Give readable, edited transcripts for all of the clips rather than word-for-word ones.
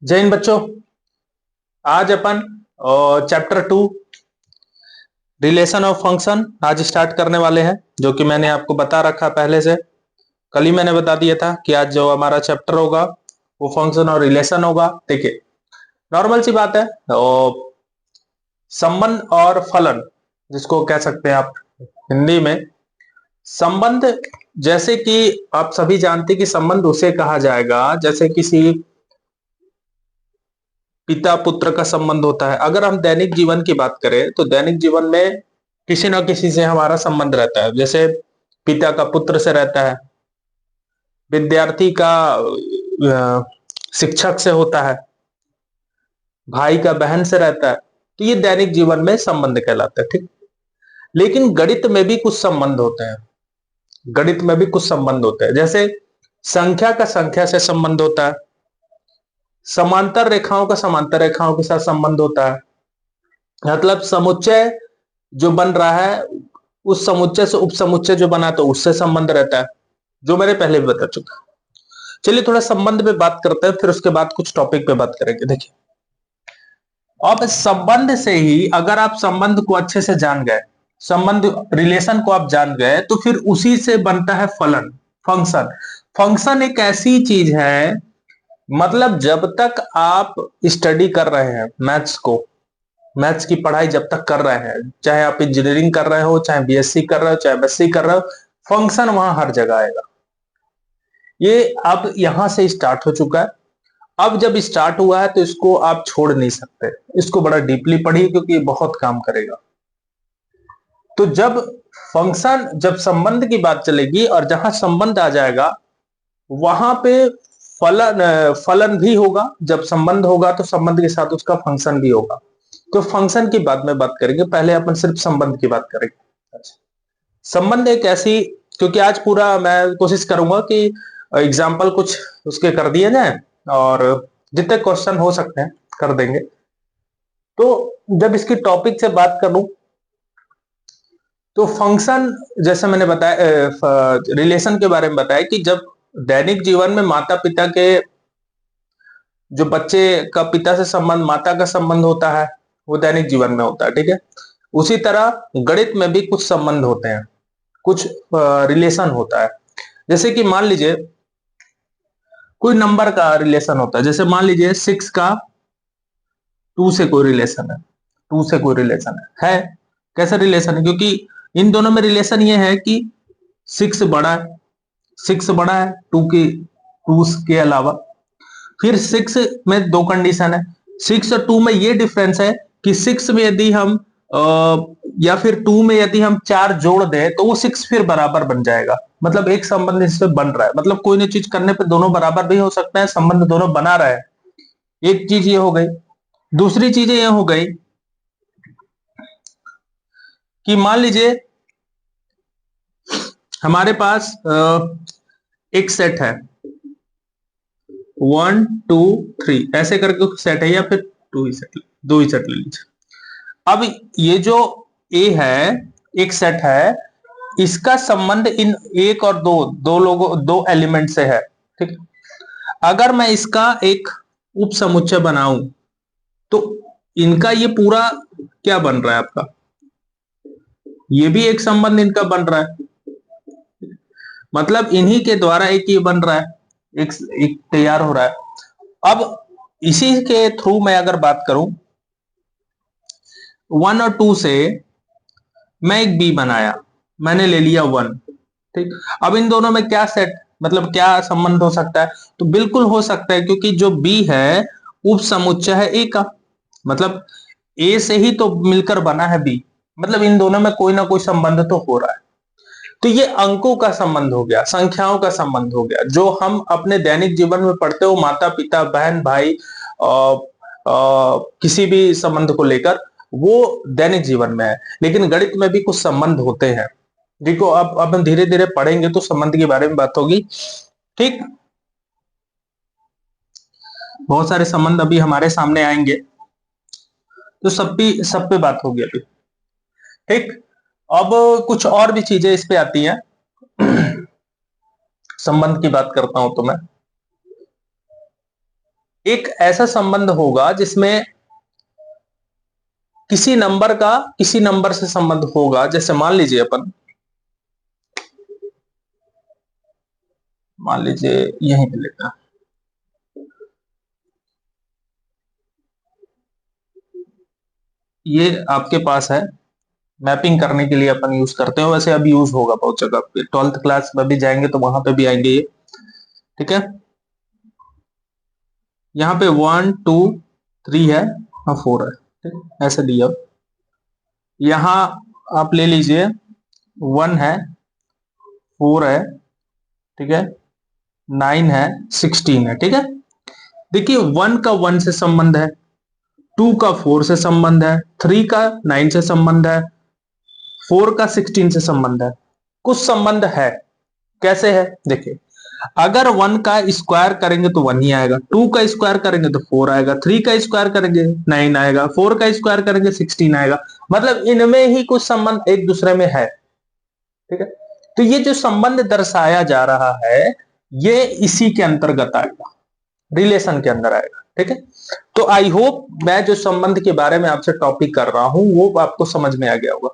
जय हिंद बच्चों। आज अपन चैप्टर 2 रिलेशन ऑफ फंक्शन आज स्टार्ट करने वाले हैं, जो कि मैंने आपको बता रखा पहले से। कल ही मैंने बता दिया था कि आज जो हमारा चैप्टर होगा वो फंक्शन और रिलेशन होगा। देखिए, नॉर्मल सी बात है। संबंध और फलन, जिसको कह सकते हैं आप हिंदी में संबंध। जैसे कि आप सभी जानते हैं कि संबंध उसे कहा जाएगा जैसे किसी पिता पुत्र का संबंध होता है। अगर हम दैनिक जीवन की बात करें तो दैनिक जीवन में किसी न किसी से हमारा संबंध रहता है। जैसे पिता का पुत्र से रहता है, विद्यार्थी का शिक्षक से होता है, भाई का बहन से रहता है। तो ये दैनिक जीवन में संबंध कहलाता है, ठीक। लेकिन गणित में भी कुछ संबंध होते हैं। गणित में भी कुछ संबंध होते हैं, जैसे संख्या का संख्या से संबंध होता है, समांतर रेखाओं का समांतर रेखाओं के साथ संबंध होता है। मतलब समुच्चय जो बन रहा है उस समुच्चय से उपसमुच्चय जो बना तो उससे संबंध रहता है, जो मैंने पहले भी बता चुका। चलिए थोड़ा संबंध पे बात करते हैं, फिर उसके बाद कुछ टॉपिक पे बात करेंगे। देखिए, अब संबंध से ही अगर आप संबंध को अच्छे से जान गए, संबंध रिलेशन को आप जान गए, तो फिर उसी से बनता है फलन, फंक्शन। फंक्शन एक ऐसी चीज है, मतलब जब तक आप स्टडी कर रहे हैं मैथ्स को, मैथ्स की पढ़ाई जब तक कर रहे हैं, चाहे आप इंजीनियरिंग कर रहे हो, चाहे बीएससी कर रहे हो, चाहे एमएससी कर रहे हो, फंक्शन वहां हर जगह आएगा। ये अब यहां से स्टार्ट हो चुका है। अब जब स्टार्ट हुआ है तो इसको आप छोड़ नहीं सकते। इसको बड़ा डीपली पढ़िए क्योंकि ये बहुत काम करेगा। तो जब फंक्शन, जब संबंध की बात चलेगी और जहां संबंध आ जाएगा वहां पे फलन, फलन भी होगा। जब संबंध होगा तो संबंध के साथ उसका फंक्शन भी होगा। तो फंक्शन की बाद में बात करेंगे, पहले अपन सिर्फ संबंध की बात करेंगे। अच्छा, संबंध एक ऐसी, क्योंकि आज पूरा मैं कोशिश करूंगा कि एग्जाम्पल कुछ उसके कर दिए जाए और जितने क्वेश्चन हो सकते हैं कर देंगे। तो जब इसकी टॉपिक से बात करूं तो फंक्शन, जैसे मैंने बताया रिलेशन के बारे में बताया कि जब दैनिक जीवन में माता पिता के, जो बच्चे का पिता से संबंध, माता का संबंध होता है, वो दैनिक जीवन में होता है, ठीक है। उसी तरह गणित में भी कुछ संबंध होते हैं, कुछ रिलेशन होता है। जैसे कि मान लीजिए कोई नंबर का रिलेशन होता है, जैसे मान लीजिए 6 का 2 से कोई रिलेशन है, 2 से कोई रिलेशन है। कैसा रिलेशन है? क्योंकि इन दोनों में रिलेशन ये है कि 6 बड़ा है, 6 बड़ा है 2 की, 2 के अलावा। फिर 6 में दो कंडीशन है। 6 और 2 में ये डिफरेंस है कि 6 में यदि हम या फिर 2 में यदि हम 4 जोड़ दें तो वो 6 फिर बराबर बन जाएगा। मतलब एक संबंध इससे बन रहा है, मतलब कोई ना चीज करने पे दोनों बराबर भी हो सकता है, संबंध दोनों बना रहा है। एक चीज ये हो गई। दूसरी चीजें ये हो गई कि मान लीजिए हमारे पास एक सेट है, 1 2 3 ऐसे करके सेट है, या फिर दो ही सेट ले लीजिए। अब ये जो ए है, एक सेट है, इसका संबंध इन एक और दो, दो लोगों, दो एलिमेंट से है, ठीक। अगर मैं इसका एक उप समुच्चय बनाऊं तो इनका ये पूरा क्या बन रहा है आपका, ये भी एक संबंध इनका बन रहा है। मतलब इन्हीं के द्वारा एक ये बन रहा है, एक तैयार हो रहा है। अब इसी के थ्रू मैं अगर बात करूं, 1 और 2 से मैं एक बी बनाया, मैंने ले लिया 1, ठीक। अब इन दोनों में क्या सेट, मतलब क्या संबंध हो सकता है? तो बिल्कुल हो सकता है, क्योंकि जो बी है उप समुच्चय है ए का, मतलब ए से ही तो मिलकर बना है बी। मतलब इन दोनों में कोई ना कोई संबंध तो हो रहा है। तो ये अंकों का संबंध हो गया, संख्याओं का संबंध हो गया, जो हम अपने दैनिक जीवन में पढ़ते हो, माता पिता बहन भाई किसी भी संबंध को लेकर, वो दैनिक जीवन में है। लेकिन गणित में भी कुछ संबंध होते हैं। देखो अब हम धीरे धीरे पढ़ेंगे तो संबंध के बारे में बात होगी, ठीक। बहुत सारे संबंध अभी हमारे सामने आएंगे, तो सब पे बात होगी अभी, ठीक। अब कुछ और भी चीजें इस पे आती हैं। संबंध की बात करता हूं तो मैं एक ऐसा संबंध होगा जिसमें किसी नंबर का किसी नंबर से संबंध होगा। जैसे मान लीजिए यहीं पे लिखा, ये आपके पास है, मैपिंग करने के लिए अपन यूज करते हैं। वैसे अभी यूज होगा बहुत जगह पे, 12th क्लास में भी जाएंगे तो वहां पे भी आएंगे ये। ठीक है, यहाँ पे 1 2 3 है और 4 है, ठीक, ऐसे दिया। यहाँ आप ले लीजिए 1 है, 4 है, ठीक है, 9 है, 16 है। ठीक है, देखिए 1 का 1 से संबंध है, 2 का 4 से संबंध है, 3 का 9 से संबंध है, 4 का 16 से संबंध है। कुछ संबंध है, कैसे है देखिए, अगर 1 का स्क्वायर करेंगे तो 1 ही आएगा, 2 का स्क्वायर करेंगे तो 4 आएगा, 3 का स्क्वायर करेंगे 9 आएगा, 4 का स्क्वायर करेंगे 16 आएगा। मतलब इनमें ही कुछ संबंध एक दूसरे में है। ठीक है, तो ये जो संबंध दर्शाया जा रहा है ये इसी के अंतर्गत आएगा, रिलेशन के अंदर आएगा। ठीक है, तो आई होप मैं जो संबंध के बारे में आपसे टॉपिक कर रहा हूं वो आपको समझ में आ गया होगा।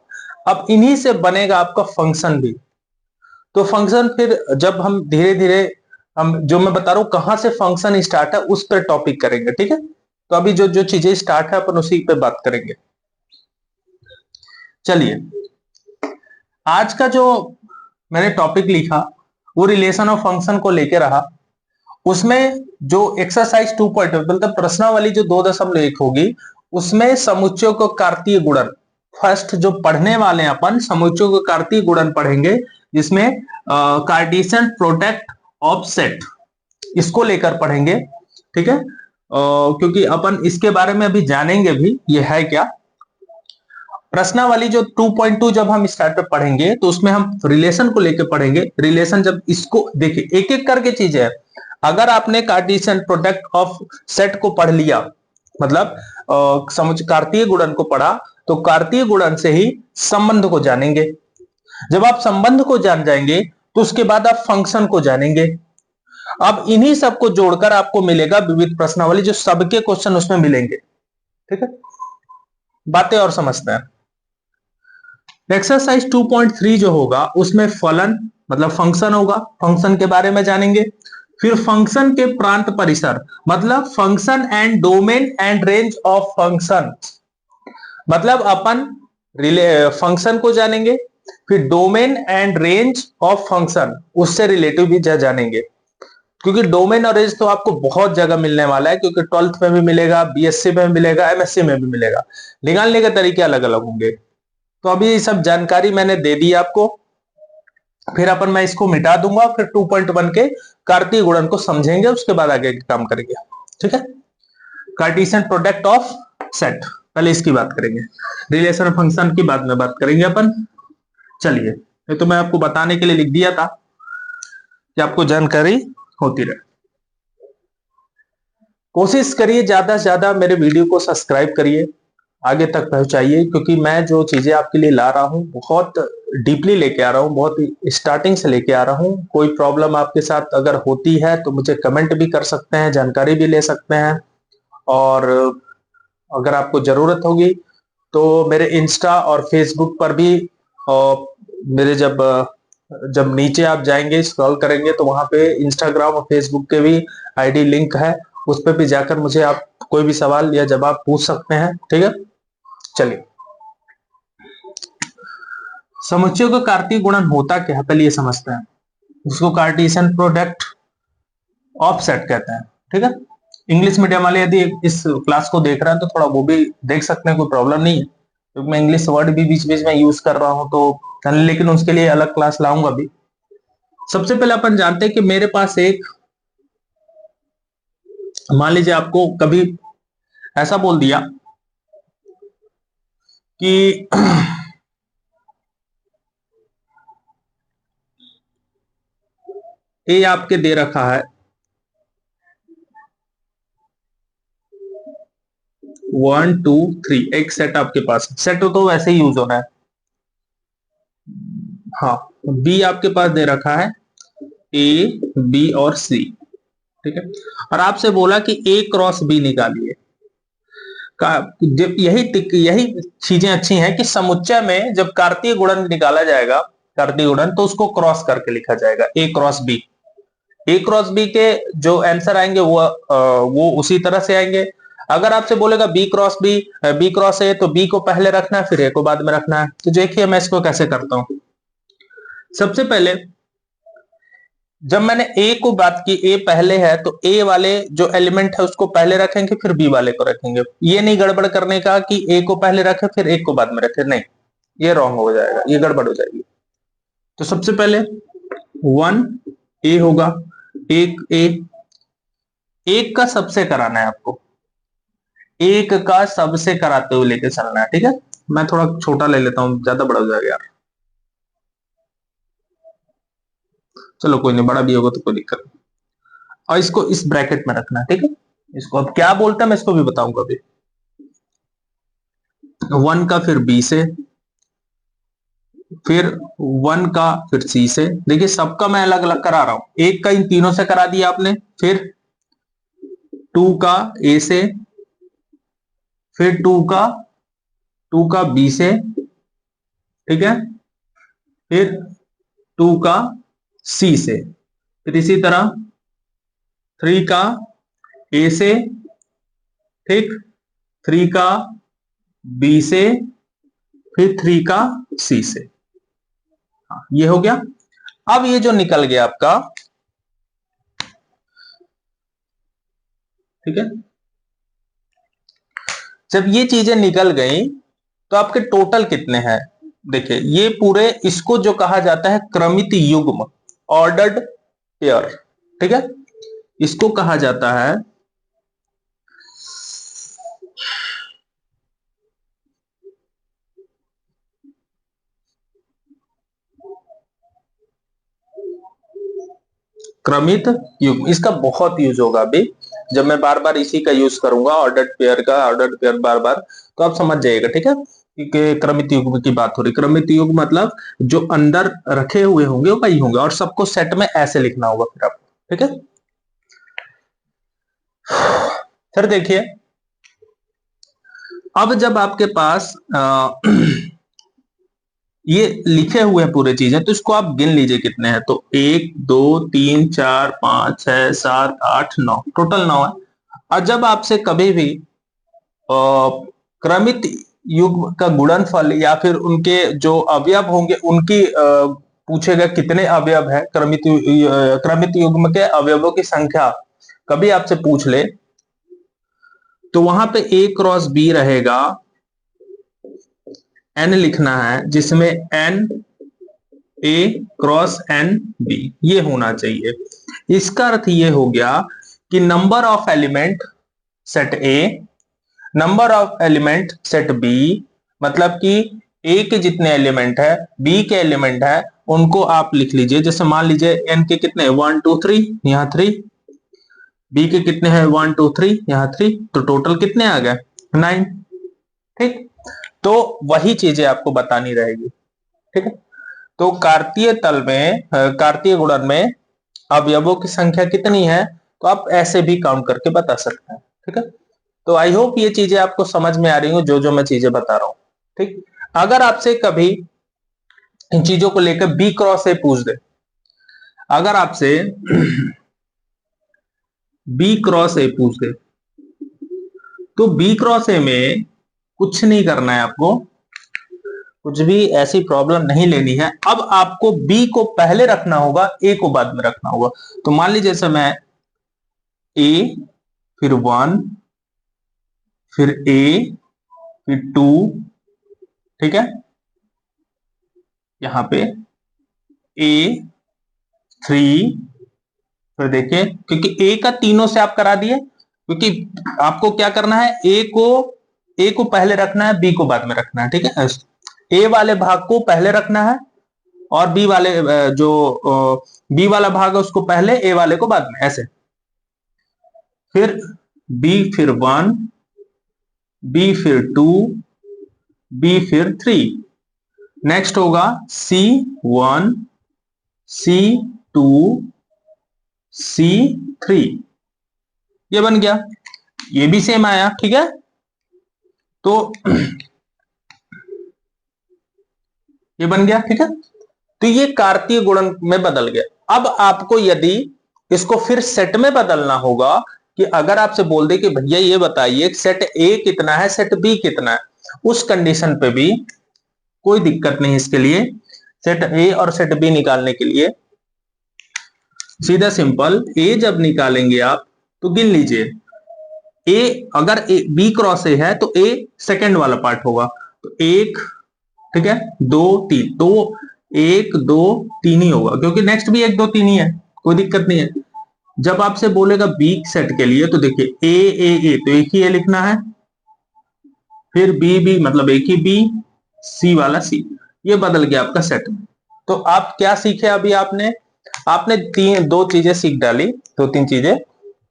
अब इन्हीं से बनेगा आपका फंक्शन भी। तो फंक्शन फिर जब हम धीरे धीरे हम जो मैं बता रहा हूं कहां से फंक्शन स्टार्ट है उस पर टॉपिक करेंगे। ठीक है, तो अभी जो जो चीजें स्टार्ट है अपन उसी पे बात करेंगे। चलिए, आज का जो मैंने टॉपिक लिखा वो रिलेशन ऑफ फंक्शन को लेके रहा। उसमें जो एक्सरसाइज 2.2 मतलब प्रश्नावली जो 2.1 होगी उसमें समुच्चयों को कार्तीय गुणन, फर्स्ट जो पढ़ने वाले हैं अपन समुच्चयों को कार्तीय गुणन पढ़ेंगे, जिसमें कार्टेशियन प्रोडक्ट ऑफ सेट इसको लेकर पढ़ेंगे। ठीक है, क्योंकि अपन इसके बारे में अभी जानेंगे भी ये है क्या। प्रश्नावली जो 2.2 जब हम स्टार्ट पे पढ़ेंगे तो उसमें हम रिलेशन को लेकर पढ़ेंगे। रिलेशन जब इसको देखिए एक एक करके चीजें है। अगर आपने कार्टेशियन प्रोडक्ट ऑफ सेट को पढ़ लिया, मतलब समझ कार्तीय गुणन को पढ़ा, तो कार्तीय गुणन से ही संबंध को जानेंगे। जब आप संबंध को जान जाएंगे तो उसके बाद आप फंक्शन को जानेंगे। अब इन्हीं सबको जोड़कर आपको मिलेगा विविध प्रश्नावली, जो सबके क्वेश्चन उसमें मिलेंगे। ठीक है, बातें और समझते हैं। एक्सरसाइज 2.3 जो होगा उसमें फलन मतलब फंक्शन होगा, फंक्शन के बारे में जानेंगे। फिर फंक्शन के प्रांत परिसर मतलब function and domain and range of function, मतलब अपन फंक्शन को जानेंगे, फिर domain and range of function उससे रिलेटिव भी जानेंगे। क्योंकि डोमेन और रेंज तो आपको बहुत जगह मिलने वाला है, क्योंकि 12th में भी मिलेगा, बीएससी में भी मिलेगा, एमएससी में भी मिलेगा, निकालने के तरीके अलग अलग होंगे। तो अभी ये सब जानकारी मैंने दे दी आपको, फिर अपन मैं इसको मिटा दूंगा, फिर 2.1 के कार्तीय गुणन को समझेंगे, उसके बाद आगे काम करेंगे। ठीक है, कार्टेशियन प्रोडक्ट ऑफ सेट पहले इसकी बात करेंगे, रिलेशन फंक्शन की बाद में बात करेंगे अपन। चलिए, ये तो मैं आपको बताने के लिए लिख दिया था कि आपको जानकारी होती रहे। कोशिश करिए ज्यादा से ज्यादा मेरे वीडियो को सब्सक्राइब करिए, आगे तक पहुंचाइए, क्योंकि मैं जो चीजें आपके लिए ला रहा हूं बहुत डीपली लेके आ रहा हूं, बहुत स्टार्टिंग से लेके आ रहा हूं। कोई प्रॉब्लम आपके साथ अगर होती है तो मुझे कमेंट भी कर सकते हैं, जानकारी भी ले सकते हैं। और अगर आपको जरूरत होगी तो मेरे इंस्टा और फेसबुक पर भी, और मेरे जब नीचे आप जाएंगे स्क्रॉल करेंगे तो वहां पे इंस्टाग्राम और फेसबुक के भी आईडी लिंक है, उस पर भी जाकर मुझे आप कोई भी सवाल या जवाब पूछ सकते हैं। ठीक है, चलिए, समुच्चयों का कार्तीय गुणन होता क्या है पहले ये समझते हैं। उसको कार्टेशियन प्रोडक्ट ऑफ सेट कहते हैं। ठीक है, इंग्लिश मीडियम वाले यदि इस क्लास को देख रहे हैं तो थोड़ा वो भी देख सकते हैं, कोई प्रॉब्लम नहीं है, क्योंकि मैं इंग्लिश वर्ड भी बीच बीच में यूज कर रहा हूं, तो लेकिन उसके लिए अलग क्लास लाऊंगा भी। सबसे पहले अपन जानते हैं कि मेरे पास एक, मान लीजिए आपको कभी ऐसा बोल दिया कि ए आपके दे रखा है 1 2 3, एक सेट आपके पास, सेट तो वैसे ही यूज होना है। हाँ, बी आपके पास दे रखा है, ए बी और सी। ठीक है। और आपसे बोला कि ए क्रॉस बी निकालिए का, जब यही चीजें अच्छी हैं कि समुच्चय में जब कार्तीय गुणन निकाला जाएगा, कार्तीय गुणन, तो उसको क्रॉस करके लिखा जाएगा ए क्रॉस बी। ए क्रॉस बी के जो आंसर आएंगे वो उसी तरह से आएंगे। अगर आपसे बोलेगा B cross B, B cross A, तो बी को पहले रखना है फिर ए को बाद में रखना है। तो देखिए मैं इसको कैसे करता हूं। सबसे पहले जब मैंने ए को बात की, ए पहले है तो ए वाले जो एलिमेंट है उसको पहले रखेंगे फिर बी वाले को रखेंगे। ये नहीं गड़बड़ करने का कि ए को पहले रखे फिर एक को बाद में रखे, नहीं, ये रॉन्ग हो जाएगा, ये गड़बड़ हो जाएगी। तो सबसे पहले 1 ए होगा, एक ए, एक का सबसे कराना है आपको, एक का सबसे कराते हुए लेके चलना है, ठीक है। मैं थोड़ा छोटा ले लेता हूं, ज्यादा बड़ा हो जाएगा यार। चलो कोई नहीं, बड़ा भी होगा तो कोई दिक्कत नहीं। और इसको इस ब्रैकेट में रखना है, ठीक है। इसको अब क्या बोलता है मैं इसको भी बताऊंगा अभी। 1 का फिर बी से, फिर 1 का फिर सी से। देखिए सबका मैं अलग अलग करा रहा हूं, एक का इन तीनों से करा दिया आपने, फिर 2 का ए से, फिर 2 का बी से, ठीक है, फिर 2 का सी से, फिर इसी तरह 3 का ए से, ठीक, 3 का बी से, फिर 3 का सी से। हाँ, ये हो गया। अब ये जो निकल गया आपका, ठीक है, जब ये चीजें निकल गई तो आपके टोटल कितने हैं। देखिए ये पूरे, इसको जो कहा जाता है क्रमित युग्म, ऑर्डर्ड पेयर, ठीक है, इसको कहा जाता है क्रमित युग्म। इसका बहुत यूज होगा अभी, जब मैं बार बार इसी का यूज करूंगा, ऑर्डर्ड पेयर का, ऑर्डर्ड पेयर बार बार, तो आप समझ जाइएगा, ठीक है, कि क्रमित युग्म की बात हो रही। क्रमित युग्म मतलब जो अंदर रखे हुए होंगे वही होंगे, और सबको सेट में ऐसे लिखना होगा फिर आपको, ठीक है। फिर देखिए, अब जब आपके पास ये लिखे हुए हैं पूरे चीजें, तो इसको आप गिन लीजिए कितने हैं। तो 1 2 3 4 5 6 7 8 9, टोटल 9 है। और जब आपसे कभी भी क्रमित युग्म का गुणनफल या फिर उनके जो अवयव होंगे उनकी पूछेगा कितने अवयव है, क्रमित युग्म के अवयवों की संख्या कभी आपसे पूछ ले, तो वहां पे ए क्रॉस बी रहेगा, एन लिखना है, जिसमें N A cross N B ये होना चाहिए। इसका अर्थ ये हो गया कि number of element set A, number of element set B, मतलब कि ए के जितने एलिमेंट है, बी के एलिमेंट है, उनको आप लिख लीजिए। जैसे मान लीजिए एन के कितने 1 2 3, यहां 3, बी के कितने हैं 1 2 3, यहां 3, तो टोटल कितने आ गए 9, ठीक। तो वही चीजें आपको बतानी रहेगी, ठीक है। तो कार्तीय तल में, कार्तीय गुणन में अवयवों की संख्या कितनी है, तो आप ऐसे भी काउंट करके बता सकते हैं, ठीक है। तो आई होप ये चीजें आपको समझ में आ रही हो, जो मैं चीजें बता रहा हूं, ठीक। अगर आपसे कभी इन चीजों को लेकर बी क्रॉस ए पूछ दे, अगर आपसे बी क्रॉस ए पूछ दे, तो बी क्रॉस ए में कुछ नहीं करना है आपको, कुछ भी ऐसी प्रॉब्लम नहीं लेनी है। अब आपको बी को पहले रखना होगा, ए को बाद में रखना होगा। तो मान लीजिए जैसे मैं ए, फिर 1, फिर ए, फिर 2, ठीक है, यहां पे ए 3, फिर देखिए क्योंकि ए का तीनों से आप करा दिए, क्योंकि आपको क्या करना है, ए को पहले रखना है, बी को बाद में रखना है, ठीक है। ए वाले भाग को पहले रखना है, और बी वाले जो बी वाला भाग है उसको पहले, ए वाले को बाद में, ऐसे। फिर बी फिर 1, बी फिर 2, बी फिर 3, नेक्स्ट होगा C1, C2, C3, ये बन गया, ये भी सेम आया, ठीक है। तो ये बन गया, ठीक है। तो ये कार्तीय गुणन में बदल गया। अब आपको यदि इसको फिर सेट में बदलना होगा, कि अगर आपसे बोल दे कि भैया ये बताइए सेट ए कितना है, सेट बी कितना है, उस कंडीशन पे भी कोई दिक्कत नहीं। इसके लिए सेट ए और सेट बी निकालने के लिए सीधा सिंपल, ए जब निकालेंगे आप तो गिन लीजिए, ए अगर ए बी क्रॉस ए है तो ए सेकंड वाला पार्ट होगा, तो एक, ठीक है, दो तीन, तो एक दो तीन ही होगा, क्योंकि नेक्स्ट भी एक दो तीन ही है, कोई दिक्कत नहीं है। जब आपसे बोलेगा बी सेट के लिए तो देखिए ए तो एक ही ए लिखना है, फिर बी मतलब एक ही बी, सी वाला सी, ये बदल गया आपका सेट में। तो आप क्या सीखे अभी आपने आपने दो चीजें सीख डाली, दो तीन चीजें।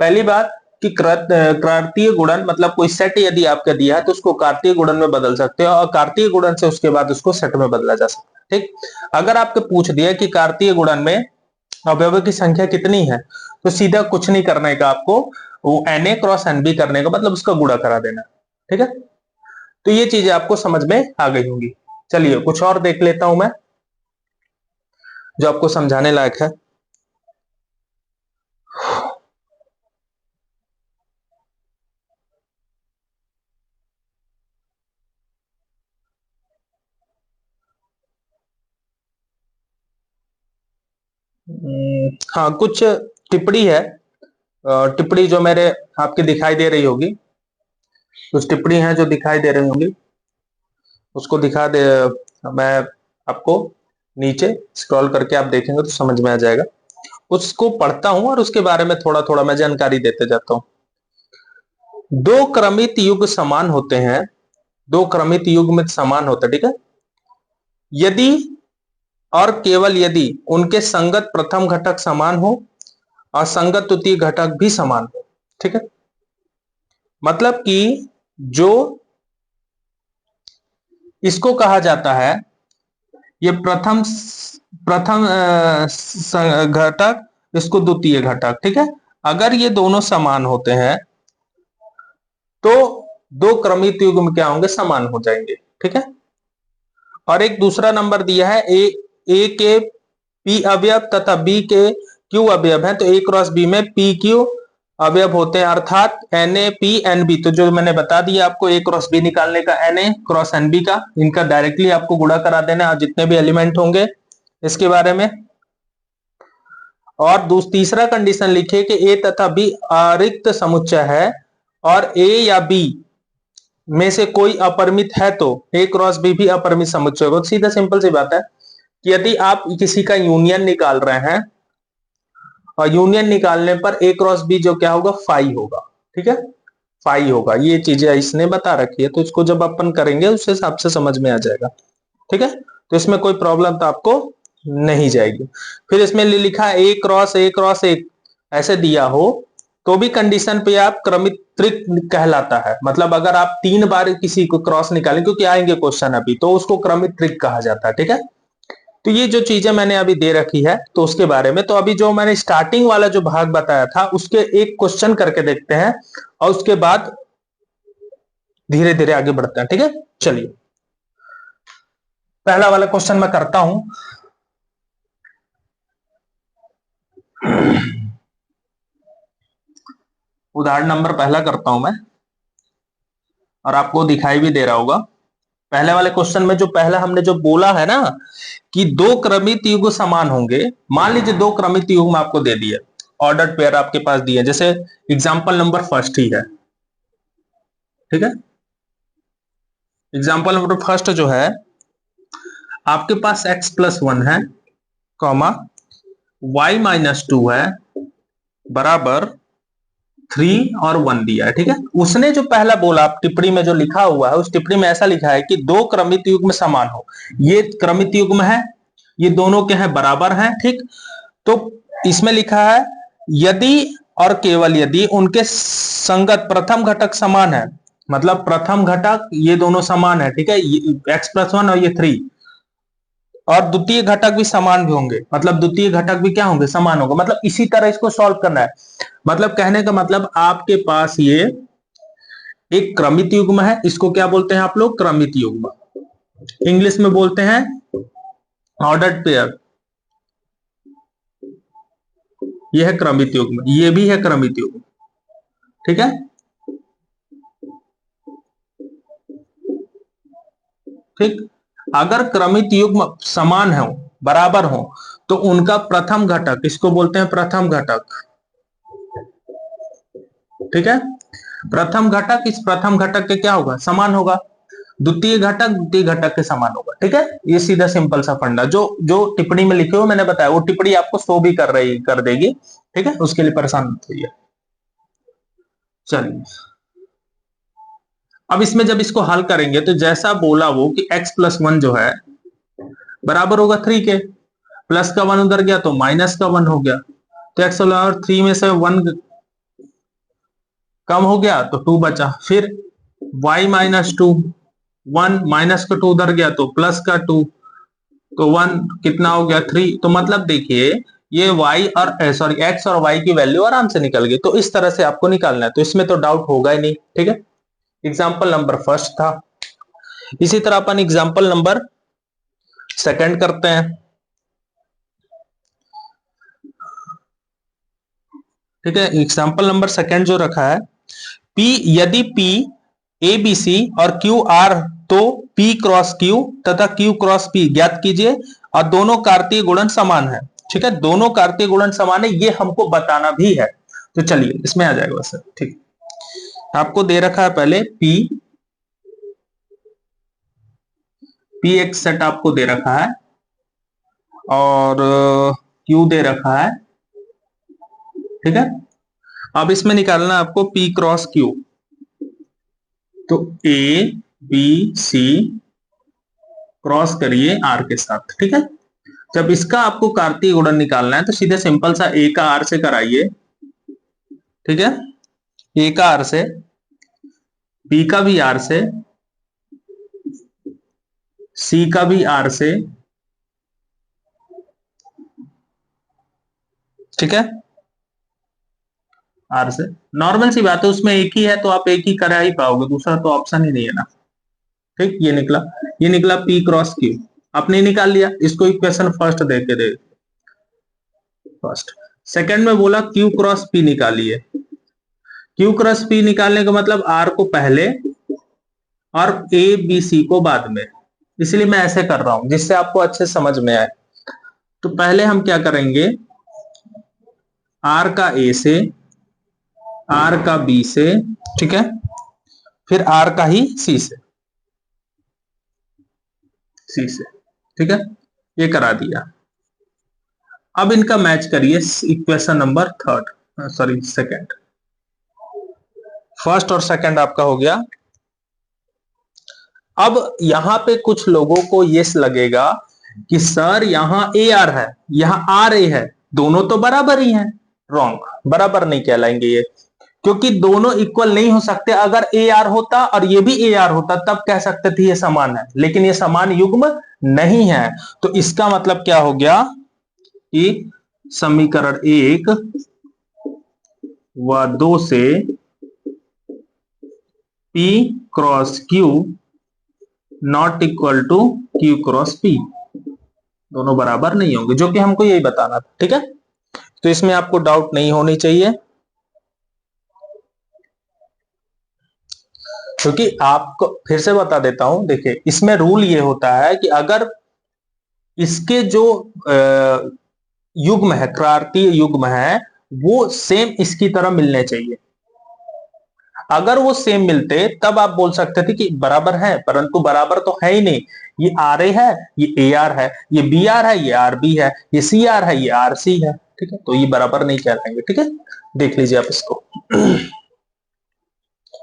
पहली बात कि कार्तीय गुणन मतलब कोई सेट यदि आपका दिया है तो उसको कार्तीय गुणन में बदल सकते हो, और कार्तीय गुणन से उसके बाद उसको सेट में बदला जा सकता है, ठीक। अगर आपके पूछ दिया कि कार्तीय गुणन में अवयवों की संख्या कितनी है, तो सीधा कुछ नहीं करने का आपको, वो Na क्रॉस Nb करने का मतलब उसका गुणा करा देना, ठीक है। तो ये चीजें आपको समझ में आ गई होंगी। चलिए कुछ और देख लेता हूं मैं जो आपको समझाने लायक है। हाँ, कुछ टिप्पणी है, टिप्पणी जो मेरे आपके दिखाई दे रही होगी, कुछ टिप्पणी है जो दिखाई दे रही होंगी, उसको दिखा दे, मैं आपको नीचे स्क्रॉल करके आप देखेंगे तो समझ में आ जाएगा। उसको पढ़ता हूं और उसके बारे में थोड़ा थोड़ा मैं जानकारी देते जाता हूं। दो क्रमित युग समान होते हैं, दो क्रमित युग में समान होते हैं, ठीक है, यदि और केवल यदि उनके संगत प्रथम घटक समान हो और संगत द्वितीय घटक भी समान हो, ठीक है। मतलब कि जो इसको कहा जाता है, ये प्रथम प्रथम घटक, इसको द्वितीय घटक, ठीक है। अगर ये दोनों समान होते हैं तो दो क्रमित युग में क्या होंगे, समान हो जाएंगे, ठीक है। और एक दूसरा नंबर दिया है, ए के पी अवयव तथा बी के क्यू अवयव है, तो ए क्रॉस बी में पी क्यू अवयव होते हैं, अर्थात N A P N B. तो जो मैंने बता दिया आपको ए क्रॉस बी निकालने का, N A cross N B का, इनका डायरेक्टली आपको गुणा करा देना और जितने भी एलिमेंट होंगे इसके बारे में। और तीसरा कंडीशन लिखिए कि ए तथा बी अरिक्त समुच्चय है और ए या बी में से कोई अपरिमित है तो ए क्रॉस बी भी अपरिमित समुच्चय होगा। सीधा सिंपल सी बात है कि यदि आप किसी का यूनियन निकाल रहे हैं और यूनियन निकालने पर ए क्रॉस बी जो क्या होगा, फाई होगा, ठीक है, फाई होगा। ये चीजें इसने बता रखी है, तो इसको जब अपन करेंगे उस हिसाब से समझ में आ जाएगा, ठीक है। तो इसमें कोई प्रॉब्लम तो आपको नहीं जाएगी। फिर इसमें लिखा ए क्रॉस एक ऐसे दिया हो तो भी कंडीशन पे आप क्रमित त्रिक कहलाता है, मतलब अगर आप 3 बार किसी को क्रॉस निकालें, क्योंकि आएंगे क्वेश्चन अभी, तो उसको क्रमित त्रिक कहा जाता है, ठीक है। तो ये जो चीजें मैंने अभी दे रखी है तो उसके बारे में, तो अभी जो मैंने स्टार्टिंग वाला जो भाग बताया था उसके एक क्वेश्चन करके देखते हैं और उसके बाद धीरे धीरे आगे बढ़ते हैं, ठीक है। चलिए पहला वाला क्वेश्चन मैं करता हूं। उदाहरण नंबर पहला करता हूं मैं और आपको दिखाई भी दे रहा होगा। पहले वाले क्वेश्चन में जो पहला हमने जो बोला है ना कि दो क्रमित युग समान होंगे, मान लीजिए दो क्रमित युग में आपको दे दिया, ऑर्डर्ड पेयर आपके पास दिए, जैसे एग्जांपल नंबर फर्स्ट ही है, ठीक है। एग्जांपल नंबर फर्स्ट जो है, आपके पास x+1 है, कॉमा y-2 है, बराबर 3 और 1 दिया है, ठीक है। उसने जो पहला बोला, आप टिप्पणी में जो लिखा हुआ है उस टिप्पणी में ऐसा लिखा है कि दो क्रमित युग में समान हो, ये क्रमित युग में है, ये दोनों के हैं बराबर हैं, ठीक। तो इसमें लिखा है यदि और केवल यदि उनके संगत प्रथम घटक समान है, मतलब प्रथम घटक ये दोनों समान है, ठीक है, x+1 और ये 3, और द्वितीय घटक भी समान भी होंगे, मतलब द्वितीय घटक भी क्या होंगे, समान होंगे, मतलब इसी तरह इसको सॉल्व करना है। मतलब कहने का मतलब आपके पास ये एक क्रमित युग्म है, इसको क्या बोलते हैं आप लोग? क्रमित युग्म। इंग्लिश में बोलते हैं ऑर्डर्ड पेयर। ये है क्रमित युग्म, ये भी है क्रमित युग्म। ठीक है, ठीक। अगर क्रमित युग्म समान हो, बराबर हो, तो उनका प्रथम घटक, इसको बोलते हैं प्रथम घटक। ठीक है, प्रथम घटक इस प्रथम घटक के क्या होगा? समान होगा। द्वितीय घटक द्वितीय घटक के समान होगा। ठीक है, ये सीधा सिंपल सा फंडा, जो जो टिप्पणी में लिखे हो मैंने बताया, वो टिप्पणी आपको शो भी कर देगी। ठीक है, उसके लिए परेशान मत होइए। चलिए, अब इसमें जब इसको हल करेंगे तो जैसा बोला वो कि x+1 जो है बराबर होगा 3 के, प्लस का 1 उधर गया तो माइनस का 1 हो गया, तो x और 3 में से 1 कम हो गया तो 2 बचा। फिर y-2, 1 माइनस का 2 उधर गया तो प्लस का 2, तो 1 कितना हो गया? 3। तो मतलब देखिए, ये y और सॉरी x और y की वैल्यू आराम से निकल गई। तो इस तरह से आपको निकालना है, तो इसमें तो डाउट होगा ही नहीं। ठीक है, एग्जाम्पल नंबर फर्स्ट था। इसी तरह अपन एग्जाम्पल नंबर सेकंड करते हैं। ठीक है, एग्जाम्पल नंबर सेकंड जो रखा है, P यदि P ए बी सी और क्यू आर, तो P क्रॉस क्यू तथा Q क्रॉस P ज्ञात कीजिए, और दोनों कार्तीय गुणन समान है। ठीक है, दोनों कार्तीय गुणन समान है, ये हमको बताना भी है। तो चलिए इसमें आ जाएगा वैसे। ठीक, आपको दे रखा है पहले P एक सेट आपको दे रखा है, और Q दे रखा है। ठीक है, अब इसमें निकालना आपको P क्रॉस Q। तो ए बी सी क्रॉस करिए आर के साथ। ठीक है, जब इसका आपको कार्तीय गुणन निकालना है तो सीधे सिंपल सा ए का आर से कराइए। ठीक है, ए का आर से, बी का भी आर से, सी का भी आर से। ठीक है, आर से नॉर्मल सी बात है, उसमें एक ही है तो आप एक ही करा ही पाओगे, दूसरा तो ऑप्शन ही नहीं है ना। ठीक, ये निकला पी क्रॉस क्यू। आपने निकाल लिया, इसको इक्वेशन फर्स्ट देके दे, फर्स्ट। सेकंड में बोला क्यू क्रॉस पी निकालिए। क्यू क्रॉस पी निकालने का मतलब आर को पहले और ए बी सी को बाद में, इसलिए मैं ऐसे कर रहा हूं जिससे आपको अच्छे समझ में आए। तो पहले हम क्या करेंगे, आर का ए से, आर का बी से, ठीक है, फिर आर का ही सी से। ठीक है, ये करा दिया। अब इनका मैच करिए equation number third, sorry second. First और सेकंड आपका हो गया। अब यहां पे कुछ लोगों को ये लगेगा कि सर यहां ए आर है, यहां आर ए है, दोनों तो बराबर ही हैं। रॉन्ग, बराबर नहीं कहलाएंगे ये, क्योंकि दोनों इक्वल नहीं हो सकते। अगर ए आर होता और ये भी ए आर होता तब कह सकते थे ये समान है, लेकिन ये समान युग्म नहीं है। तो इसका मतलब क्या हो गया कि समीकरण 1 व 2 से P cross Q not equal to Q cross P, दोनों बराबर नहीं होंगे, जो कि हमको यही बताना था। ठीक है, तो इसमें आपको डाउट नहीं होनी चाहिए, क्योंकि आपको फिर से बता देता हूं। देखिए, इसमें रूल ये होता है कि अगर इसके जो युग्म है, कार्तीय युग्म है, वो सेम इसकी तरह मिलने चाहिए। अगर वो सेम मिलते तब आप बोल सकते थे कि बराबर है, परंतु बराबर तो है ही नहीं। ये आर ए है, ये ए आर है, ये बी आर है, ये आर बी है, ये सी आर है, ये आर सी है। ठीक है, तो ये बराबर नहीं कहलाएंगे। ठीक है, देख लीजिए आप इसको।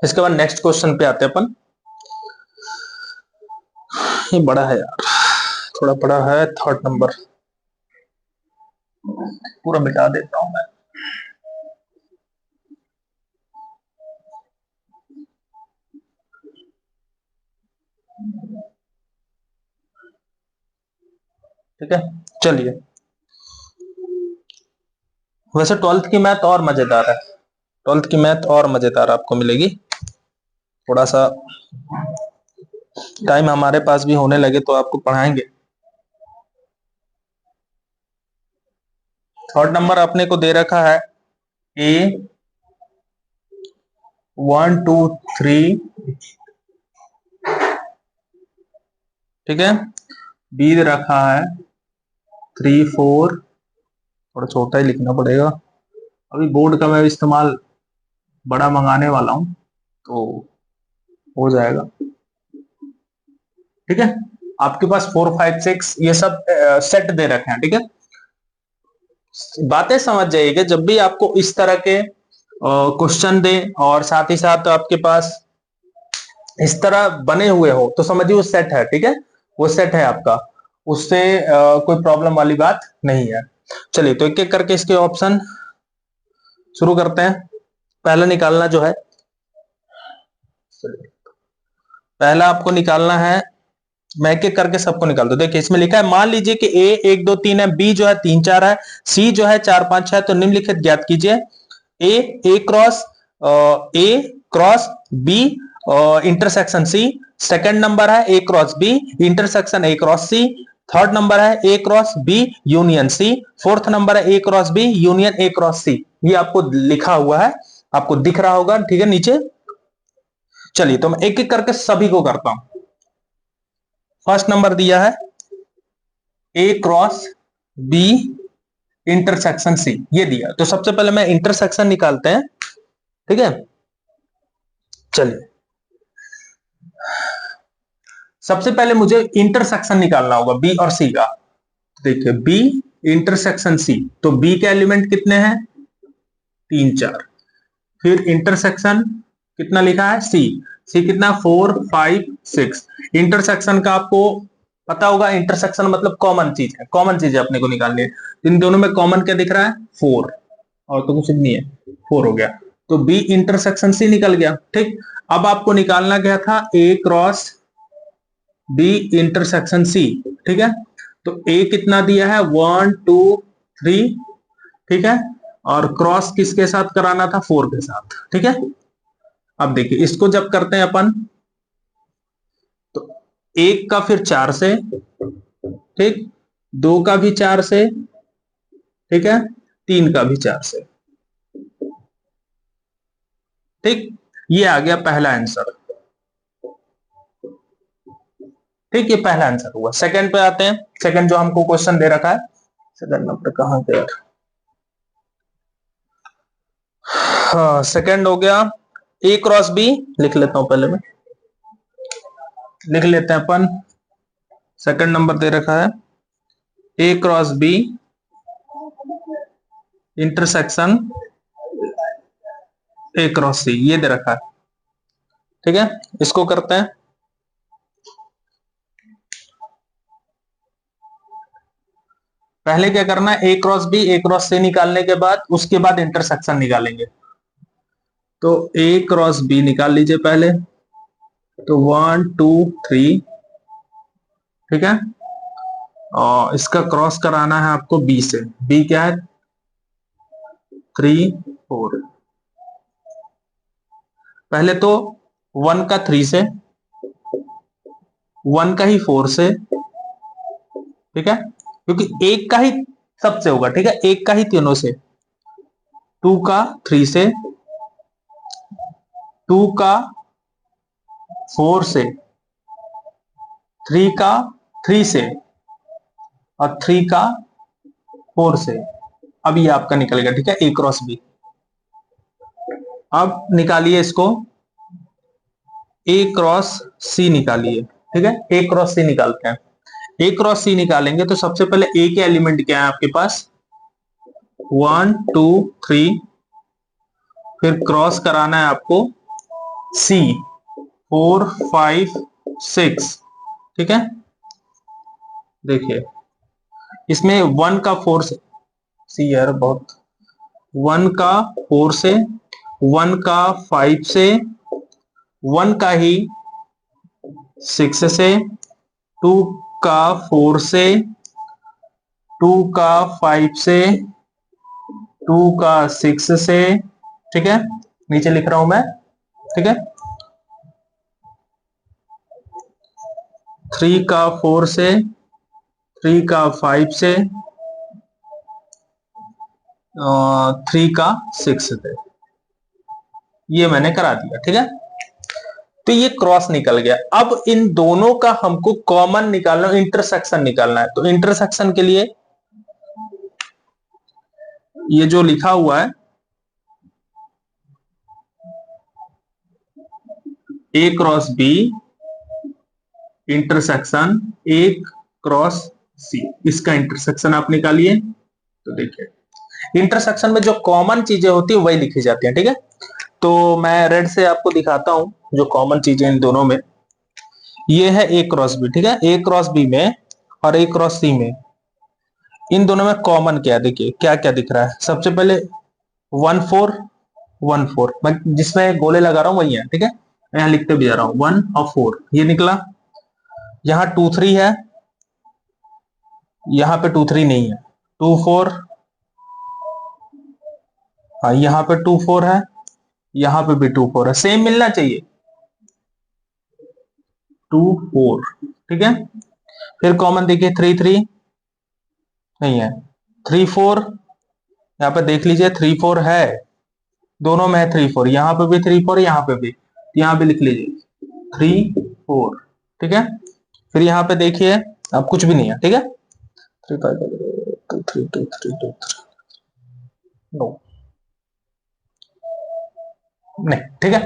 इसके बाद नेक्स्ट क्वेश्चन पे आते हैं अपन। ये बड़ा है यार, थोड़ा बड़ा है, थर्ड नंबर, पूरा मिटा देता हूं मैं। ठीक है, चलिए। वैसे ट्वेल्थ की मैथ और मजेदार है, ट्वेल्थ की मैथ और मजेदार आपको मिलेगी। थोड़ा सा टाइम हमारे पास भी होने लगे तो आपको पढ़ाएंगे। थर्ड नंबर अपने को दे रखा है ए 1 2 3, ठीक है। बी दे रखा है 3 4, थोड़ा छोटा ही लिखना पड़ेगा, अभी बोर्ड का मैं इस्तेमाल बड़ा मंगाने वाला हूं तो हो जाएगा, ठीक है। आपके पास 4 5 6 ये सब सेट दे रखे हैं, ठीक है। बातें समझ जाइएगा, जब भी आपको इस तरह के क्वेश्चन दे और साथ ही साथ आपके पास इस तरह बने हुए हो तो समझिए वो सेट है, ठीक है। वो सेट है आपका, उससे कोई प्रॉब्लम वाली बात नहीं है। चलिए तो एक एक करके इसके ऑप्शन शुरू करते हैं। पहला निकालना जो है, पहला आपको निकालना है, मैं एक एक करके सबको निकाल दो। देखिए इसमें लिखा है, मान लीजिए कि ए 1 2 3 है, बी जो है 3 4 है, सी जो है 4 5 है, तो निम्नलिखित ज्ञात कीजिए। A cross A cross B intersection C, second number है A cross B intersection A cross C, third number है A cross B union C, fourth number है A cross B union A cross C. ये आपको लिखा हुआ है, आपको दिख रहा होगा, ठीक है नीचे। चलिए तो मैं एक एक करके सभी को करता हूं। फर्स्ट नंबर दिया है ए क्रॉस बी इंटरसेक्शन सी, ये दिया। तो सबसे पहले मैं इंटरसेक्शन निकालते हैं, ठीक है। चलिए सबसे पहले मुझे इंटरसेक्शन निकालना होगा बी और सी का। देखिए बी इंटरसेक्शन सी, तो बी के एलिमेंट कितने हैं 3 4, फिर इंटरसेक्शन कितना लिखा है सी, सी कितना 4 5 6। इंटरसेक्शन का आपको पता होगा, इंटरसेक्शन मतलब कॉमन चीज है, कॉमन चीज है अपने को निकालनी है। इन दोनों में कॉमन क्या दिख रहा है 4, और तो कुछ नहीं है, 4 हो गया। तो बी इंटरसेक्शन सी निकल गया, ठीक। अब आपको निकालना क्या था ए क्रॉस बी इंटरसेक्शन सी, ठीक है। तो ए कितना दिया है 1 2 3, ठीक है। और क्रॉस किसके साथ कराना था 4 के साथ, ठीक है। अब देखिए इसको जब करते हैं अपन, तो एक का फिर 4 से, ठीक, दो का भी 4 से, ठीक है, तीन का भी 4 से, ठीक। ये आ गया पहला आंसर, ठीक। ये पहला आंसर हुआ। सेकंड पे आते हैं, सेकंड जो हमको क्वेश्चन दे रखा है, सेकंड नंबर कहां पे, हाँ सेकंड हो गया ए क्रॉस बी, लिख लेता हूं पहले मैं, लिख लेते हैं अपन। सेकंड नंबर दे रखा है A cross B intersection A cross C, ये दे रखा है, ठीक है। इसको करते हैं। पहले क्या करना है, A cross B A cross सी निकालने के बाद उसके बाद इंटरसेक्शन निकालेंगे। तो ए क्रॉस बी निकाल लीजिए पहले, तो 1 2 3, ठीक है। और इसका क्रॉस कराना है आपको बी से, बी क्या है 3 4। पहले तो 1 का 3 से, 1 का ही 4 से, ठीक है, क्योंकि एक का ही सबसे होगा, ठीक है, एक का ही तीनों से। 2 का 3 से, 2 का 4 से, 3 का 3 से, और 3 का 4 से। अब ये आपका निकल गया, ठीक है, ए क्रॉस बी। अब निकालिए इसको, ए क्रॉस सी निकालिए, ठीक है। ए क्रॉस सी निकालते हैं। ए क्रॉस सी निकालेंगे तो सबसे पहले ए के एलिमेंट क्या है आपके पास 1 2 3, फिर क्रॉस कराना है आपको सी 4 5 6, ठीक है। देखिए इसमें 1 का 4 से, सी यार बहुत, 1 का 4 से, 1 का 5 से, 1 का ही 6 से, 2 का 4 से, 2 का 5 से, 2 का 6 से, ठीक है, नीचे लिख रहा हूं मैं, ठीक है, 3 का 4 से, 3 का 5 से, 3 का 6 से, ये मैंने करा दिया, ठीक है। तो ये क्रॉस निकल गया। अब इन दोनों का हमको कॉमन निकालना, इंटरसेक्शन निकालना है। तो इंटरसेक्शन के लिए ये जो लिखा हुआ है A cross B intersection A cross C, इसका इंटरसेक्शन आप निकालिए। तो देखिए इंटरसेक्शन में जो कॉमन चीजें होती है वही लिखी जाती है, ठीक है। तो मैं रेड से आपको दिखाता हूं जो कॉमन चीजें इन दोनों में। ये है ए क्रॉस बी, ठीक है, ए क्रॉस बी में और ए क्रॉस सी में, इन दोनों में कॉमन क्या है, देखिए क्या क्या दिख रहा है। सबसे पहले 1 4 1 4, मैं जिसमें गोले लगा रहा हूं वही है, ठीक है, यहां लिखते भी जा रहा हूं 1 और 4, ये निकला। यहां 2 3 है, यहां पे 2 3 नहीं है, 2 4, हाँ यहां पे 2 4 है, यहां पे भी 2 4 है, सेम मिलना चाहिए 2 4, ठीक है। फिर कॉमन देखिए 3 3 नहीं है, 3 4, यहाँ पे देख लीजिए 3 4 है, दोनों में है 3 4, यहाँ पे भी 3 4, यहाँ पे भी, यहाँ भी लिख लीजिए 3 4, ठीक है। फिर यहाँ पे देखिए अब कुछ भी नहीं है, ठीक है, 3 5 2 3 2 3 2 3, नो नहीं, ठीक है।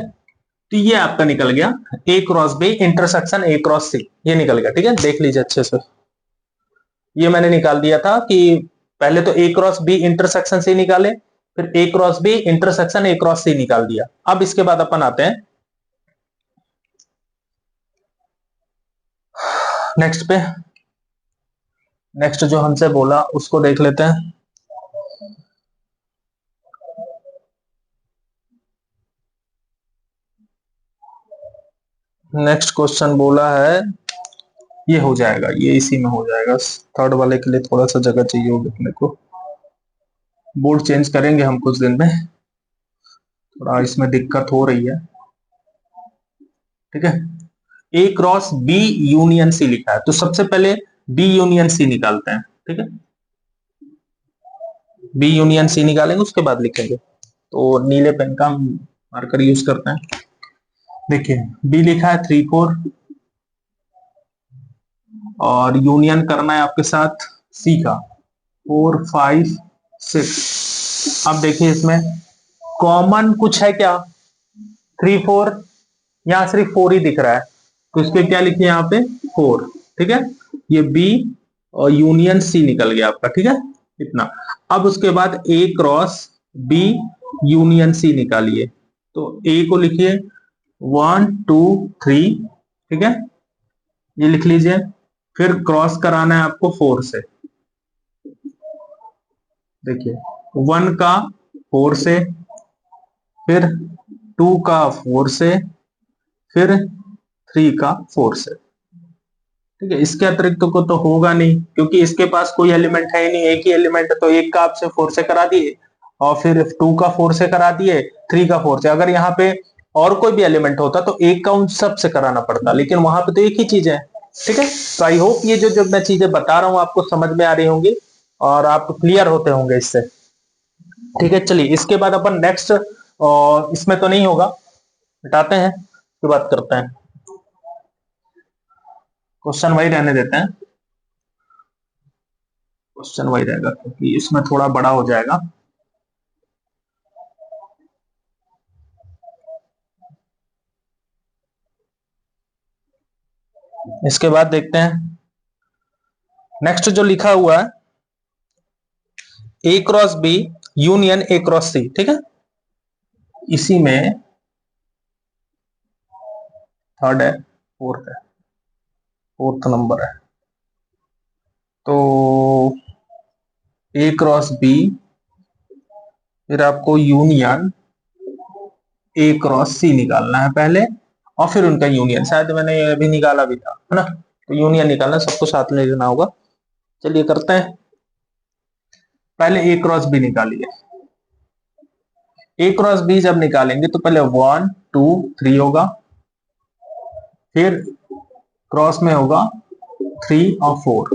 तो ये आपका निकल गया A cross B intersection A cross C, ये निकल गया, ठीक है, देख लीजिए अच्छे से। ये मैंने निकाल दिया था कि पहले तो A cross B intersection C निकाले, फिर A cross B intersection A cross C निकाल दिया। अब इसके बाद अपन आते हैं नेक्स्ट पे। नेक्स्ट जो हमसे बोला उसको देख लेते हैं। नेक्स्ट क्वेश्चन बोला है, ये हो जाएगा, ये इसी में हो जाएगा। थर्ड वाले के लिए थोड़ा सा जगह चाहिए होगी अपने को, बोर्ड चेंज करेंगे हम कुछ दिन में, थोड़ा इसमें दिक्कत हो रही है, ठीक है। ए क्रॉस बी यूनियन सी लिखा है, तो सबसे पहले बी यूनियन सी निकालते हैं, ठीक है, बी यूनियन सी निकालेंगे उसके बाद लिखेंगे। तो नीले पेन का मार्कर यूज करते हैं। देखिए बी लिखा है 3 4, और यूनियन करना है आपके साथ सी का 4 5 6। अब देखिए इसमें कॉमन कुछ है क्या, 3 4, यहां सिर्फ 4 ही दिख रहा है, तो इसके क्या लिखिए यहाँ पे 4, ठीक है। ये बी और यूनियन सी निकल गया आपका, ठीक है, इतना। अब उसके बाद ए क्रॉस बी यूनियन सी निकालिए, तो ए को लिखिए 1 2 3, ठीक है, ये लिख लीजिए। फिर क्रॉस कराना है आपको 4 से, देखिए 1 का 4 से, फिर 2 का 4 से, फिर 3 का 4 से, ठीक है। इसके अतिरिक्त को तो होगा नहीं क्योंकि इसके पास कोई एलिमेंट है नहीं, एक ही एलिमेंट है, तो एक का आपसे 4 से करा दिए, और फिर 2 का 4 से करा दिए, 3 का 4 से। अगर यहाँ पे और कोई भी एलिमेंट होता तो एक का उन सब से कराना पड़ता, लेकिन वहां पे तो एक ही चीज है, ठीक है। तो आई होप ये जो मैं चीजें बता रहा हूँ आपको समझ में आ रही होंगी और आप क्लियर होते होंगे इससे, ठीक है। चलिए इसके बाद अपन नेक्स्ट, और इसमें तो नहीं होगा, हटाते हैं, फिर बात करते हैं। क्वेश्चन वही रहने देते हैं, क्वेश्चन वही रहेगा क्योंकि इसमें थोड़ा बड़ा हो जाएगा। इसके बाद देखते हैं नेक्स्ट जो लिखा हुआ है A cross B union A cross C, ठीक है। इसी में थर्ड है, फोर्थ नंबर है, तो ए क्रॉस बी, फिर आपको यूनियन ए क्रॉस सी निकालना है पहले, और फिर उनका यूनियन, शायद मैंने अभी निकाला भी था, है ना। तो यूनियन निकालना, सबको साथ में लेना होगा। चलिए करते हैं, पहले ए क्रॉस बी निकालिए। ए क्रॉस बी जब निकालेंगे तो पहले 1 2 3 होगा, फिर क्रॉस में होगा 3 और 4,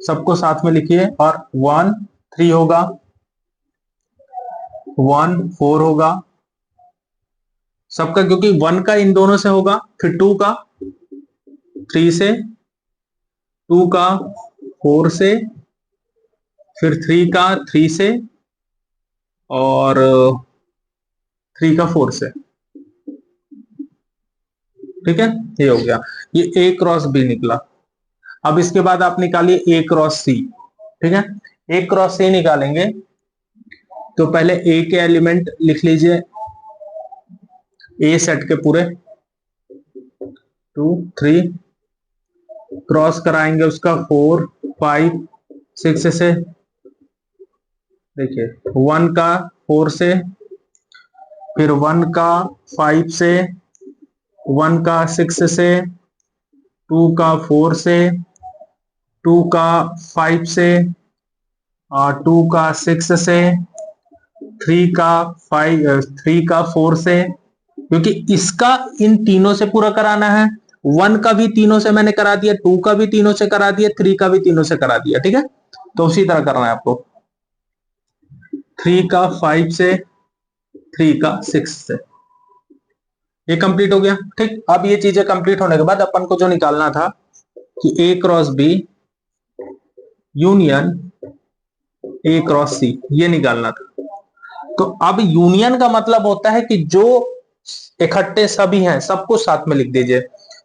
सबको साथ में लिखिए, और 1 3 होगा, 1 4 होगा सबका, क्योंकि 1 का इन दोनों से होगा, फिर 2 का 3 से, 2 का 4 से, फिर 3 का 3 से, और 3 का 4 से। ठीक है, ये हो गया, ये ए क्रॉस बी निकला। अब इसके बाद आप निकालिए ए क्रॉस सी। ठीक है, ए क्रॉस सी निकालेंगे तो पहले ए के एलिमेंट लिख लीजिए, ए सेट के पूरे 2 3, क्रॉस कराएंगे उसका 4 5 6 से, देखिए 1 का 4 से, फिर 1 का 5 से, 1 का 6 से, 2 का 4 से, 2 का 5 से, और 2 का 6 से, 3 का 4 से, क्योंकि इसका इन तीनों से पूरा कराना है। 1 का भी तीनों से मैंने करा दिया, 2 का भी तीनों से करा दिया, 3 का भी तीनों से करा दिया। ठीक है, तो उसी तरह करना है आपको, 3 का 5 से, 3 का 6 से। ये कंप्लीट हो गया। ठीक, अब ये चीजें कंप्लीट होने के बाद अपन को जो निकालना था कि A cross B union A cross C, ये निकालना था। तो अब यूनियन का मतलब होता है कि जो इकट्ठे सभी हैं सबको साथ में लिख दीजिए,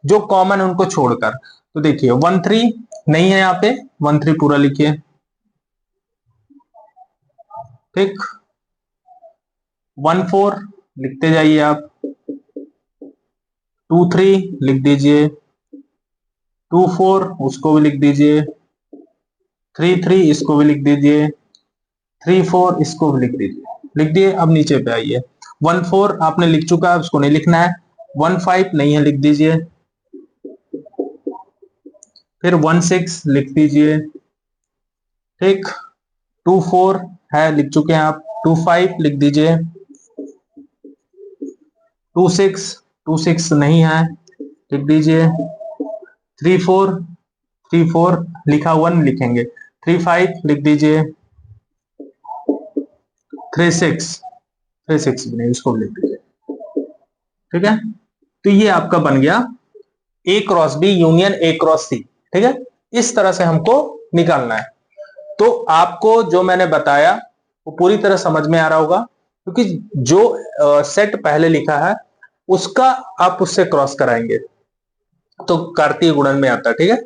जो कॉमन उनको छोड़कर। तो देखिए 1 3 नहीं है, यहाँ पे 1 3 पूरा लिखिए। ठीक, 1 4 लिखते जाइए आप, 2 3 लिख दीजिए, 2 4 उसको भी लिख दीजिए, 3 3 इसको भी लिख दीजिए, 3 4 इसको भी लिख दीजिए। लिख दिए, अब नीचे पे आइए, 1 4 आपने लिख चुका है, उसको नहीं लिखना है। 1 5 नहीं है, लिख दीजिए। फिर 1 6 लिख दीजिए। ठीक, 2 4 है, लिख चुके हैं आप। 2 5 लिख दीजिए। 2 6 नहीं है, लिख दीजिए। 3 4 लिखा हुआ नहीं लिखेंगे। 3 5 लिख दीजिए। 3 6 भी नहीं, इसको भी लिख दीजिए। ठीक है, तो ये आपका बन गया A cross B union A cross C. ठीक है, इस तरह से हमको निकालना है। तो आपको जो मैंने बताया वो पूरी तरह समझ में आ रहा होगा, क्योंकि जो सेट पहले लिखा है उसका आप उससे क्रॉस कराएंगे तो कार्तीय गुणन में आता है। ठीक है,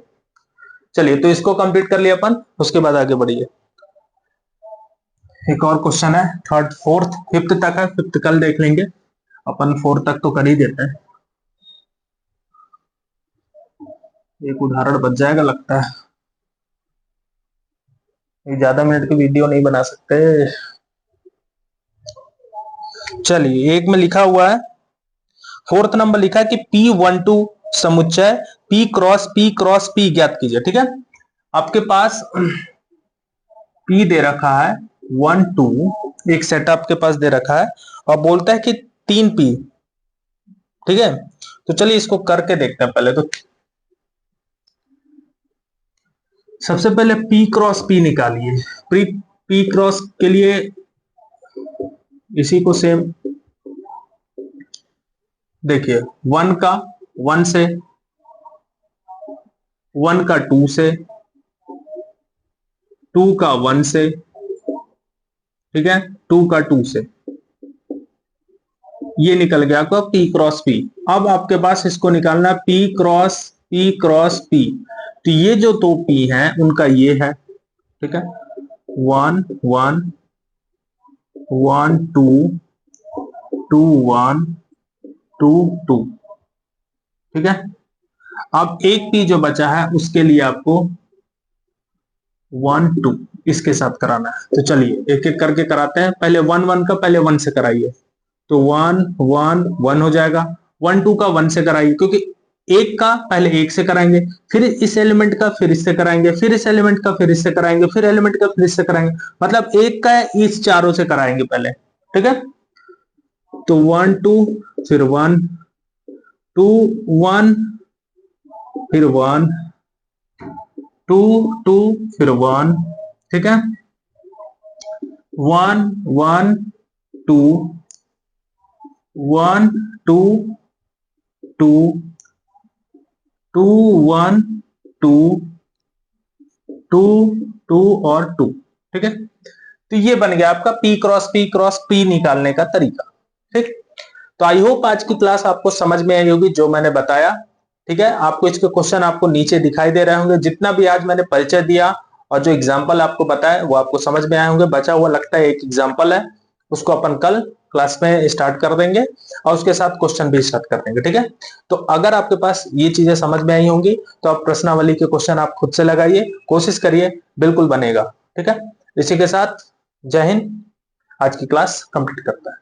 चलिए तो इसको कंप्लीट कर लिया अपन, उसके बाद आगे बढ़िए। एक और क्वेश्चन है, थर्ड फोर्थ फिफ्थ तक है, फिफ्थ कल देख लेंगे, अपन फोर्थ तक तो कर ही देते हैं। एक उदाहरण बच जाएगा लगता है, ज्यादा मिनट की वीडियो नहीं बना सकते। चलिए, एक में लिखा हुआ है, फोर्थ नंबर लिखा है कि P12 समुच्चय P क्रॉस P ज्ञात कीजिए। ठीक है, आपके पास P दे रखा है 1 2, एक सेट आपके पास दे रखा है और बोलता है कि 3 P। ठीक है, तो चलिए इसको करके देखते हैं। पहले तो सबसे पहले P क्रॉस P निकालिए। P क्रॉस के लिए इसी को सेम देखिए, 1 का 1 से, 1 का 2 से, 2 का 1 से, ठीक है, 2 का 2 से, ये निकल गया आपका P क्रॉस P। अब आपके पास इसको निकालना है P क्रॉस P। तो ये जो दो P हैं उनका ये है। ठीक है, 1 1 1 2 2 1 2 2। ठीक है, अब एक P जो बचा है उसके लिए आपको 1 2 इसके साथ कराना है। तो चलिए एक एक करके कराते हैं। पहले 1 1 का पहले 1 से कराइए, तो 1 1 1 हो जाएगा। 1 2 का 1 से कराइए, क्योंकि एक का पहले एक से कराएंगे, फिर इस एलिमेंट का फिर इससे कराएंगे, फिर इस एलिमेंट का फिर इससे कराएंगे, फिर एलिमेंट का फिर इससे कराएंगे, मतलब एक का इस चारों से कराएंगे पहले। ठीक है, तो 1 2 फिर 1 2 1 फिर 1 2 2 फिर 1, ठीक है, 1 1 2 1 2 2 2 1 2 2 2 और 2, ठीक है। तो ये बन गया आपका P क्रॉस P निकालने का तरीका, ठीक। तो आई होप आज की क्लास आपको समझ में आई होगी जो मैंने बताया, ठीक है। आपको इसके क्वेश्चन आपको नीचे दिखाई दे रहे होंगे, जितना भी आज मैंने परिचय दिया और जो एग्जाम्पल आपको बताया वो आपको समझ में आए होंगे। बचा हुआ लगता है एक एग्जाम्पल है, उसको अपन कल क्लास में स्टार्ट कर देंगे और उसके साथ क्वेश्चन भी स्टार्ट कर देंगे, ठीक है। तो अगर आपके पास ये चीजें समझ में आई होंगी तो आप प्रश्नावली के क्वेश्चन आप खुद से लगाइए, कोशिश करिए, बिल्कुल बनेगा, ठीक है। इसी के साथ जय हिंद, आज की क्लास कंप्लीट करता है।